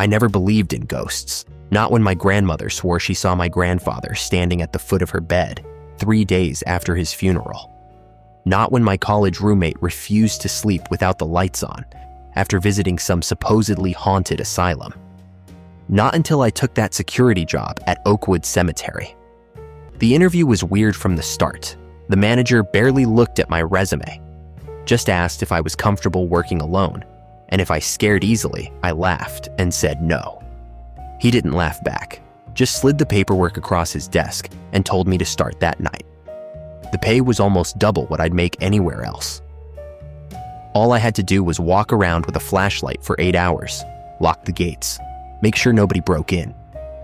I never believed in ghosts, not when my grandmother swore she saw my grandfather standing at the foot of her bed 3 days after his funeral. Not when my college roommate refused to sleep without the lights on after visiting some supposedly haunted asylum. Not until I took that security job at Oakwood Cemetery. The interview was weird from the start. The manager barely looked at my resume, just asked if I was comfortable working alone, and if I scared easily, I laughed and said no. He didn't laugh back, just slid the paperwork across his desk and told me to start that night. The pay was almost double what I'd make anywhere else. All I had to do was walk around with a flashlight for 8 hours, lock the gates, make sure nobody broke in.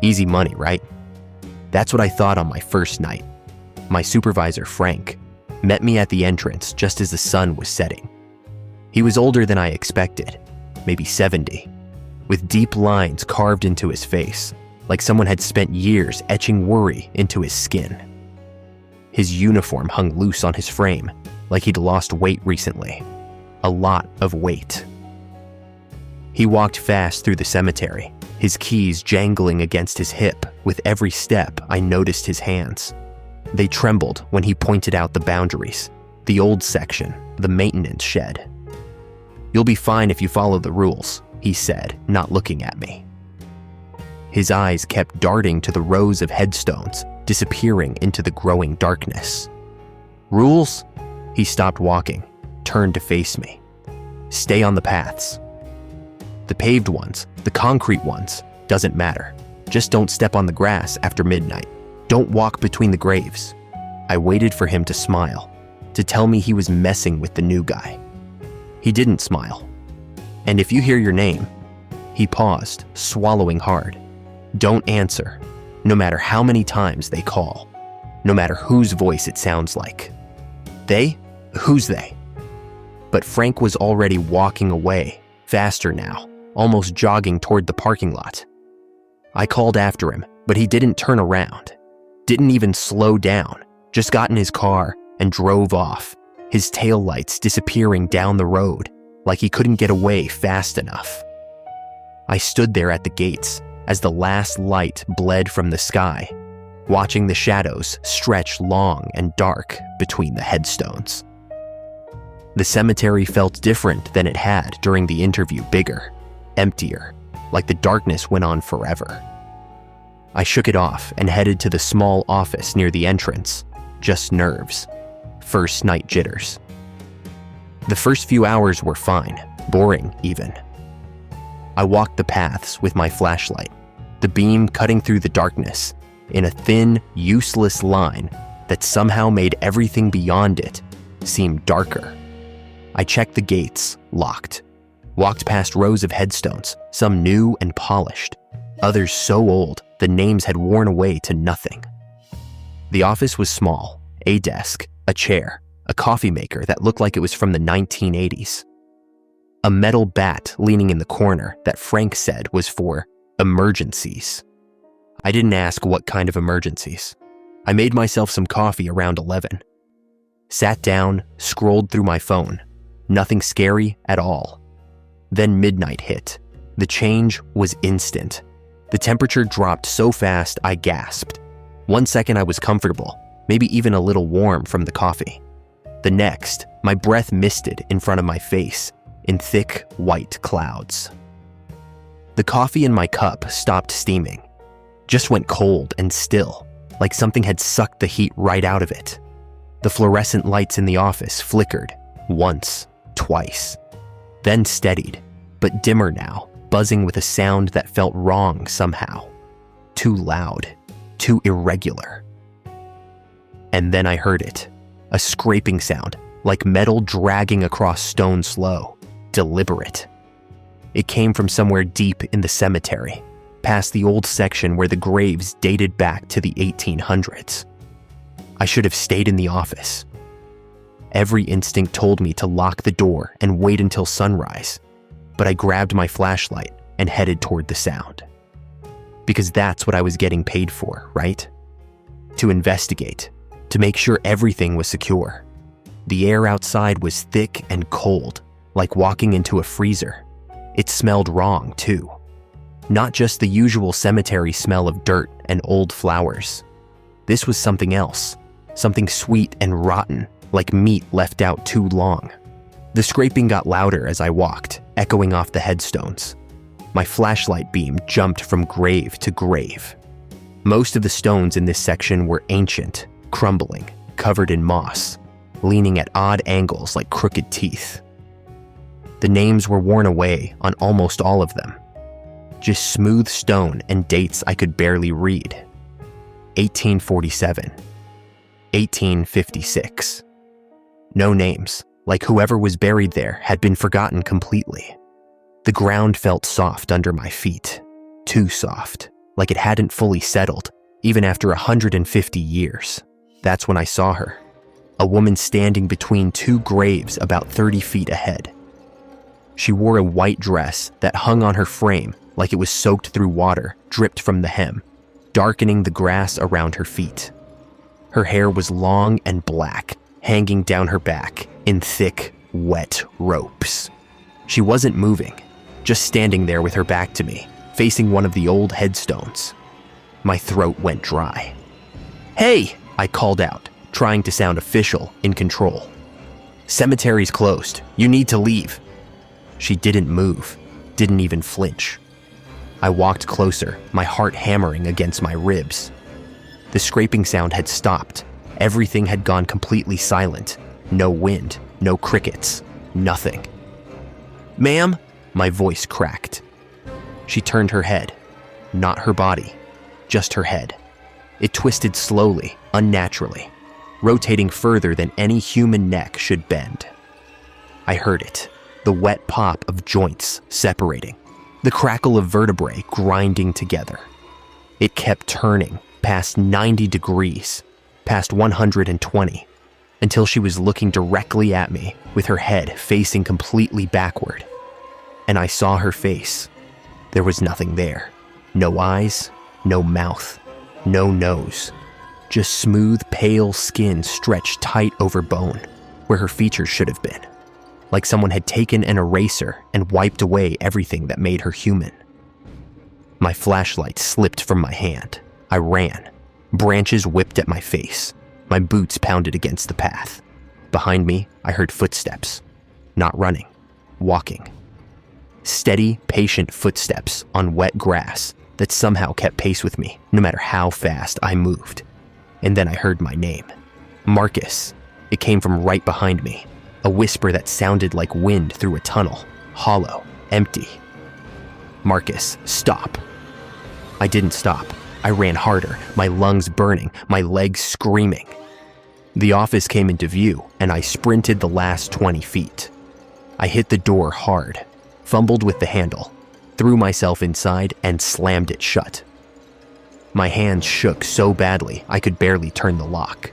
Easy money, right? That's what I thought on my first night. My supervisor, Frank, met me at the entrance just as the sun was setting. He was older than I expected, maybe 70, with deep lines carved into his face, like someone had spent years etching worry into his skin. His uniform hung loose on his frame, like he'd lost weight recently. A lot of weight. He walked fast through the cemetery, his keys jangling against his hip. With every step, I noticed his hands. They trembled when he pointed out the boundaries, the old section, the maintenance shed. "You'll be fine if you follow the rules," he said, not looking at me. His eyes kept darting to the rows of headstones, disappearing into the growing darkness. "Rules?" He stopped walking, turned to face me. "Stay on the paths. The paved ones, the concrete ones, doesn't matter. Just don't step on the grass after midnight. Don't walk between the graves." I waited for him to smile, to tell me he was messing with the new guy. He didn't smile. "And if you hear your name," he paused, swallowing hard, "don't answer, no matter how many times they call, no matter whose voice it sounds like." "They? Who's they?" But Frank was already walking away, faster now, almost jogging toward the parking lot. I called after him, but he didn't turn around. Didn't even slow down, just got in his car and drove off, his taillights disappearing down the road like he couldn't get away fast enough. I stood there at the gates as the last light bled from the sky, watching the shadows stretch long and dark between the headstones. The cemetery felt different than it had during the interview, bigger, emptier, like the darkness went on forever. I shook it off and headed to the small office near the entrance. Just nerves. First night jitters. The first few hours were fine, boring even. I walked the paths with my flashlight, the beam cutting through the darkness in a thin, useless line that somehow made everything beyond it seem darker. I checked the gates, locked. Walked past rows of headstones, some new and polished, others so old the names had worn away to nothing. The office was small, a desk, a chair, a coffee maker that looked like it was from the 1980s. A metal bat leaning in the corner that Frank said was for emergencies. I didn't ask what kind of emergencies. I made myself some coffee around 11. Sat down, scrolled through my phone. Nothing scary at all. Then midnight hit. The change was instant. The temperature dropped so fast I gasped. 1 second I was comfortable, maybe even a little warm from the coffee. The next, my breath misted in front of my face in thick white clouds. The coffee in my cup stopped steaming, just went cold and still, like something had sucked the heat right out of it. The fluorescent lights in the office flickered, once, twice, then steadied, but dimmer now, buzzing with a sound that felt wrong somehow. Too loud, too irregular. And then I heard it, a scraping sound, like metal dragging across stone slow, deliberate. It came from somewhere deep in the cemetery, past the old section where the graves dated back to the 1800s. I should have stayed in the office. Every instinct told me to lock the door and wait until sunrise, but I grabbed my flashlight and headed toward the sound. Because that's what I was getting paid for, right? To investigate, to make sure everything was secure. The air outside was thick and cold, like walking into a freezer. It smelled wrong, too. Not just the usual cemetery smell of dirt and old flowers. This was something else, something sweet and rotten, like meat left out too long. The scraping got louder as I walked, echoing off the headstones. My flashlight beam jumped from grave to grave. Most of the stones in this section were ancient, crumbling, covered in moss, leaning at odd angles like crooked teeth. The names were worn away on almost all of them. Just smooth stone and dates I could barely read. 1847. 1856. No names, like whoever was buried there had been forgotten completely. The ground felt soft under my feet. Too soft, like it hadn't fully settled, even after 150 years. That's when I saw her. A woman standing between two graves about 30 feet ahead. She wore a white dress that hung on her frame like it was soaked through water, dripped from the hem, darkening the grass around her feet. Her hair was long and black, hanging down her back in thick, wet ropes. She wasn't moving, just standing there with her back to me, facing one of the old headstones. My throat went dry. "Hey!" I called out, trying to sound official, in control. "Cemetery's closed. You need to leave." She didn't move, didn't even flinch. I walked closer, my heart hammering against my ribs. The scraping sound had stopped. Everything had gone completely silent. No wind, no crickets, nothing. "Ma'am?" My voice cracked. She turned her head. Not her body, just her head. It twisted slowly, unnaturally, rotating further than any human neck should bend. I heard it, the wet pop of joints separating, the crackle of vertebrae grinding together. It kept turning past 90 degrees, past 120, until she was looking directly at me with her head facing completely backward. And I saw her face. There was nothing there. No eyes, no mouth, no nose. Just smooth, pale skin stretched tight over bone, where her features should have been. Like someone had taken an eraser and wiped away everything that made her human. My flashlight slipped from my hand. I ran. Branches whipped at my face. My boots pounded against the path. Behind me, I heard footsteps. Not running, walking. Steady, patient footsteps on wet grass that somehow kept pace with me, no matter how fast I moved. And then I heard my name. Marcus. It came from right behind me. A whisper that sounded like wind through a tunnel, hollow, empty. "Marcus, stop." I didn't stop. I ran harder, my lungs burning, my legs screaming. The office came into view, and I sprinted the last 20 feet. I hit the door hard, fumbled with the handle, threw myself inside, and slammed it shut. My hands shook so badly I could barely turn the lock.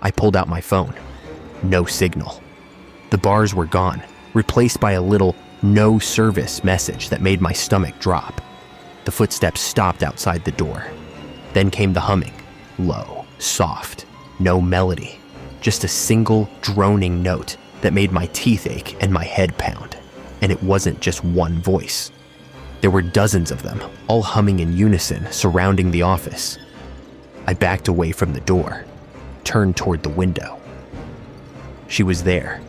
I pulled out my phone. No signal. The bars were gone, replaced by a little "no service" message that made my stomach drop. The footsteps stopped outside the door. Then came the humming, low, soft, no melody, just a single droning note that made my teeth ache and my head pound. And it wasn't just one voice. There were dozens of them, all humming in unison, surrounding the office. I backed away from the door, turned toward the window. She was there,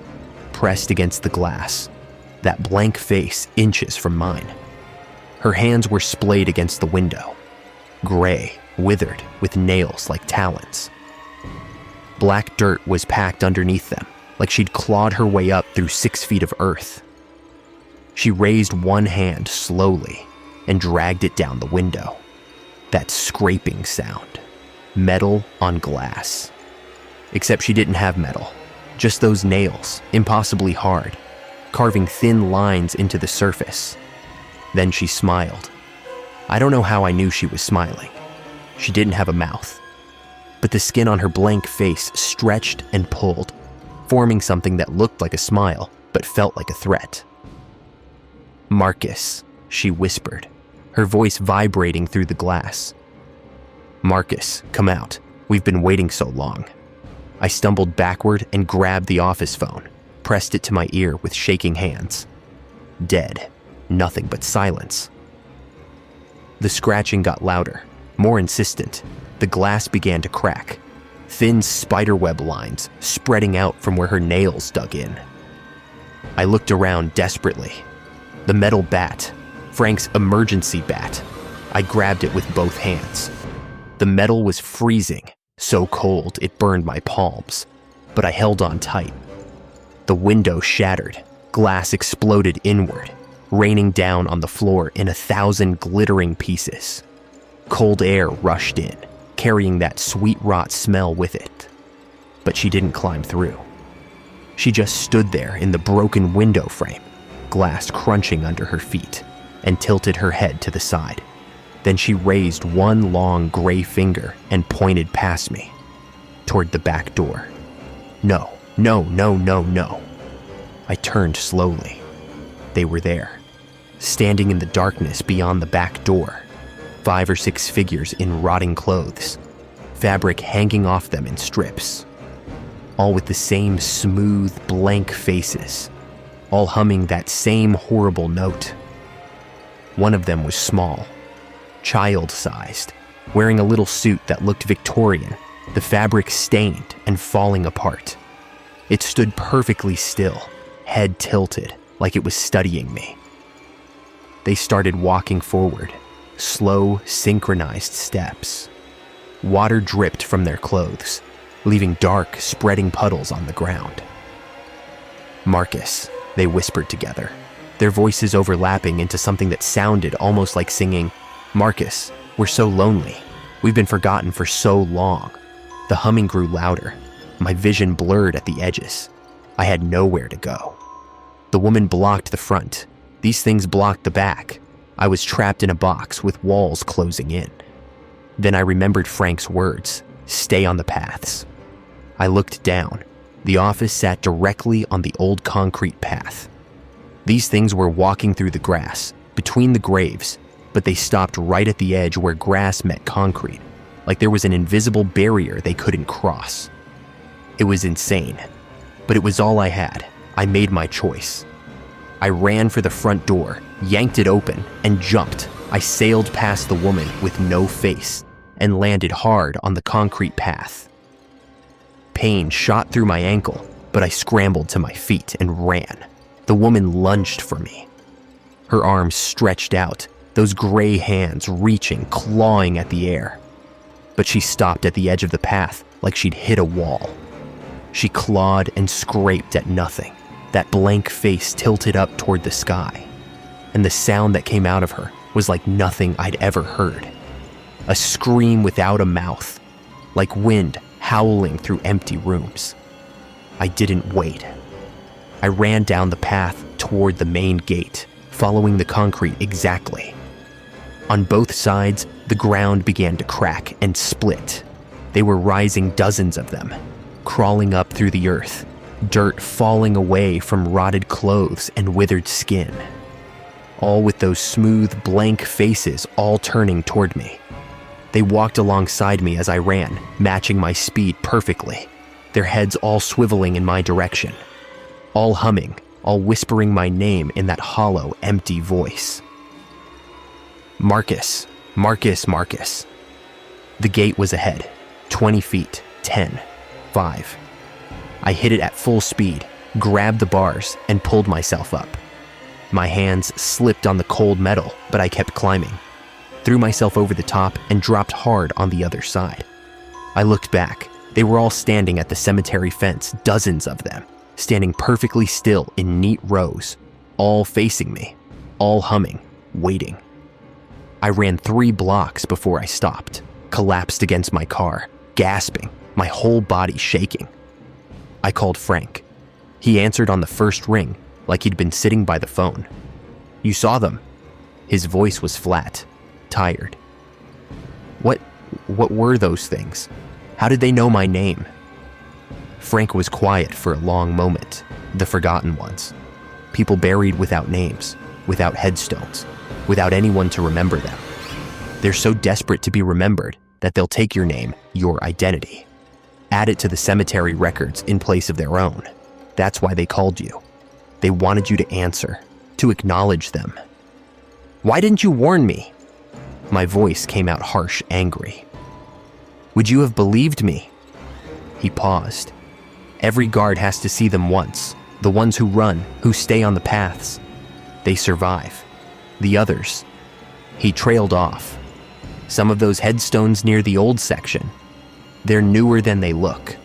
pressed against the glass, that blank face inches from mine. Her hands were splayed against the window, gray, withered, with nails like talons. Black dirt was packed underneath them, like she'd clawed her way up through 6 feet of earth. She raised one hand slowly and dragged it down the window. That scraping sound. Metal on glass. Except she didn't have metal. Just those nails, impossibly hard, carving thin lines into the surface. Then she smiled. I don't know how I knew she was smiling. She didn't have a mouth. But the skin on her blank face stretched and pulled, forming something that looked like a smile, but felt like a threat. "Marcus," she whispered, her voice vibrating through the glass. "Marcus, come out. We've been waiting so long." I stumbled backward and grabbed the office phone, pressed it to my ear with shaking hands. Dead. Nothing but silence. The scratching got louder, more insistent. The glass began to crack, thin spiderweb lines spreading out from where her nails dug in. I looked around desperately. The metal bat, Frank's emergency bat. I grabbed it with both hands. The metal was freezing, so cold it burned my palms, but I held on tight. The window shattered, glass exploded inward, raining down on the floor in 1,000 glittering pieces. Cold air rushed in, carrying that sweet rot smell with it. But she didn't climb through. She just stood there in the broken window frame, glass crunching under her feet, and tilted her head to the side. Then she raised one long gray finger and pointed past me, toward the back door. No, no, no, no, no. I turned slowly. They were there, standing in the darkness beyond the back door. 5 or 6 figures in rotting clothes, fabric hanging off them in strips, all with the same smooth, blank faces, all humming that same horrible note. One of them was small, child-sized, wearing a little suit that looked Victorian, the fabric stained and falling apart. It stood perfectly still, head tilted, like it was studying me. They started walking forward, slow, synchronized steps. Water dripped from their clothes, leaving dark, spreading puddles on the ground. "Marcus," they whispered together, their voices overlapping into something that sounded almost like singing, "Marcus, we're so lonely. We've been forgotten for so long." The humming grew louder. My vision blurred at the edges. I had nowhere to go. The woman blocked the front. These things blocked the back. I was trapped in a box with walls closing in. Then I remembered Frank's words, "Stay on the paths." I looked down. The office sat directly on the old concrete path. These things were walking through the grass, between the graves, but they stopped right at the edge where grass met concrete, like there was an invisible barrier they couldn't cross. It was insane, but it was all I had. I made my choice. I ran for the front door, yanked it open, and jumped. I sailed past the woman with no face and landed hard on the concrete path. Pain shot through my ankle, but I scrambled to my feet and ran. The woman lunged for me. Her arms stretched out, those gray hands reaching, clawing at the air. But she stopped at the edge of the path like she'd hit a wall. She clawed and scraped at nothing. That blank face tilted up toward the sky, and the sound that came out of her was like nothing I'd ever heard. A scream without a mouth, like wind howling through empty rooms. I didn't wait. I ran down the path toward the main gate, following the concrete exactly. On both sides, the ground began to crack and split. They were rising, dozens of them, crawling up through the earth, dirt falling away from rotted clothes and withered skin, all with those smooth, blank faces all turning toward me. They walked alongside me as I ran, matching my speed perfectly, their heads all swiveling in my direction, all humming, all whispering my name in that hollow, empty voice. "Marcus, Marcus, Marcus." The gate was ahead, 20 feet, 10, 5. I hit it at full speed, grabbed the bars, and pulled myself up. My hands slipped on the cold metal, but I kept climbing, threw myself over the top, and dropped hard on the other side. I looked back. They were all standing at the cemetery fence, dozens of them, standing perfectly still in neat rows, all facing me, all humming, waiting. I ran 3 blocks before I stopped, collapsed against my car, gasping, my whole body shaking. I called Frank. He answered on the first ring, like he'd been sitting by the phone. "You saw them." His voice was flat, tired. What were those things? How did they know my name?" Frank was quiet for a long moment. The forgotten ones. People buried without names, without headstones, without anyone to remember them. They're so desperate to be remembered that they'll take your name, your identity, add it to the cemetery records in place of their own. That's why they called you. They wanted you to answer, to acknowledge them. "Why didn't you warn me?" My voice came out harsh, angry. "Would you have believed me?" He paused. "Every guard has to see them once. The ones who run, who stay on the paths. They survive. The others." He trailed off. "Some of those headstones near the old section, they're newer than they look."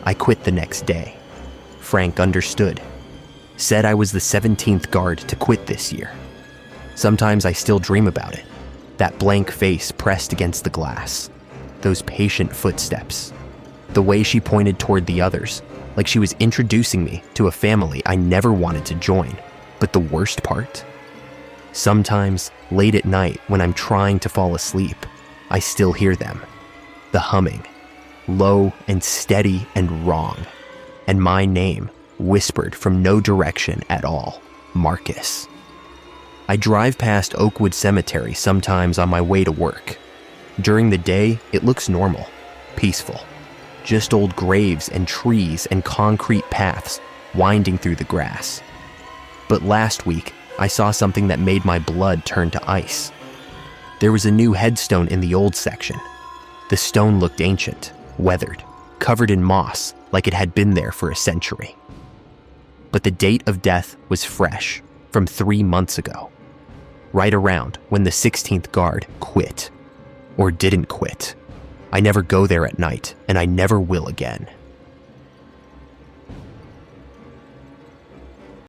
I quit the next day. Frank understood. Said I was the 17th guard to quit this year. Sometimes I still dream about it. That blank face pressed against the glass. Those patient footsteps. The way she pointed toward the others, like she was introducing me to a family I never wanted to join. But the worst part? Sometimes, late at night when I'm trying to fall asleep, I still hear them. The humming, low and steady and wrong. And my name, whispered from no direction at all, Marcus. I drive past Oakwood Cemetery sometimes on my way to work. During the day, it looks normal, peaceful. Just old graves and trees and concrete paths winding through the grass. But last week, I saw something that made my blood turn to ice. There was a new headstone in the old section. The stone looked ancient, weathered, covered in moss like it had been there for a century. But the date of death was fresh, from 3 months ago. Right around when the 16th guard quit. Or didn't quit. I never go there at night, and I never will again.